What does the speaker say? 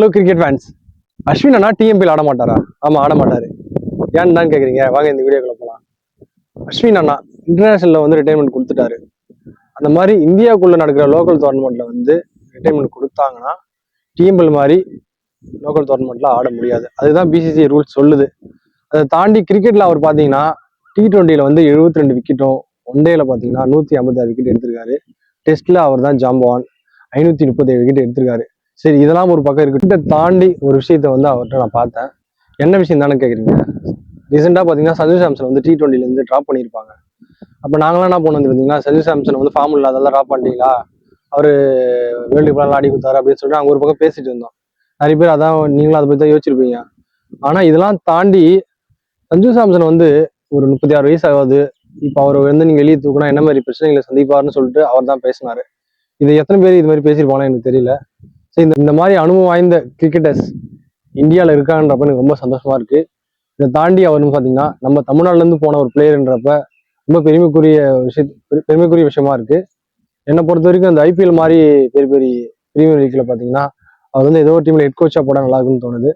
Hello cricket fans. Ashwin அண்ணா டிஎம்பியில் ஆட மாட்டாரா? ஆமா, ஆட மாட்டாரு. ஏன்னு தான் கேக்குறீங்க. வாங்க இந்த வீடியோக்குள்ள போகலாம். அஸ்வின் அண்ணா இன்டர்நேஷனல்ல வந்து ரிட்டைர்மெண்ட் கொடுத்துட்டாரு. அந்த மாதிரி இந்தியாவுக்குள்ள நடக்கிற லோக்கல் டோர்னமெண்ட்ல வந்து ரிட்டைர்மெண்ட் கொடுத்தாங்கன்னா டிஎம்பிஎல் மாதிரி லோக்கல் டோர்னமெண்ட்ல ஆட முடியாது. அதுதான் பிசிசி ரூல்ஸ் சொல்லுது. அதை தாண்டி கிரிக்கெட்ல அவர் பாத்தீங்கன்னா T20ல வந்து 72 விக்கெட்டும், ஒன் டேல பாத்தீங்கன்னா 156 விக்கெட் எடுத்திருக்காரு. டெஸ்ட்ல அவர் தான் ஜாம்பவான், 537 விக்கெட் எடுத்திருக்காரு. சரி, இதெல்லாம் ஒரு பக்கம் இருக்கு. தாண்டி ஒரு விஷயத்த வந்து அவர்கிட்ட நான் பார்த்தேன். என்ன விஷயம் தானே கேக்குறீங்க. ரீசெண்டா பாத்தீங்கன்னா சஞ்சு சாம்சன் வந்து T20ல இருந்து டிராப் பண்ணியிருப்பாங்க. அப்ப நாங்களாம் என்ன பண்ணோம் வந்து பாத்தீங்கன்னா, சஞ்சு சாம்சன் வந்து ஃபார்ம் இல்லாதெல்லாம் டிராப் பண்ணிட்டீங்களா, அவரு வேர்ல்டு கப்லாம் ஆடி கொடுத்தாரு அப்படின்னு சொல்லிட்டு அங்க ஒரு பக்கம் பேசிட்டு இருந்தோம். நிறைய பேர் அதான் நீங்களும் அதை பத்தி தான் யோசிச்சிருப்பீங்க. ஆனா இதெல்லாம் தாண்டி சஞ்சு சாம்சன் வந்து ஒரு 36 வயசு ஆகுது. இப்ப அவர் வந்து நீங்க வெளியே தூக்குனா என்ன மாதிரி பிரச்சனைகளை சந்திப்பாருன்னு சொல்லிட்டு அவர் தான் பேசினாரு. இது எத்தனை பேர் இது மாதிரி பேசியிருப்பாங்க எனக்கு தெரியல. இந்த மாதிரி அனுபவம் வாய்ந்த கிரிக்கெட்டர்ஸ் இந்தியாவில் இருக்கான்றப்ப எனக்கு ரொம்ப சந்தோஷமா இருக்கு. இதை தாண்டி அவர்னு பார்த்தீங்கன்னா நம்ம தமிழ்நாடுல இருந்து போன ஒரு பிளேயர்ன்றப்ப ரொம்ப பெருமைக்குரிய விஷயமா இருக்கு. என்னை பொறுத்த வரைக்கும் அந்த ஐபிஎல் மாதிரி பெரிய பெரிய பிரீமியர் லீக்ல பார்த்தீங்கன்னா அவர் வந்து ஏதோ ஒரு டீம்ல ஹெட் கோச்சா போட நல்லா இருக்குன்னு தோணுது.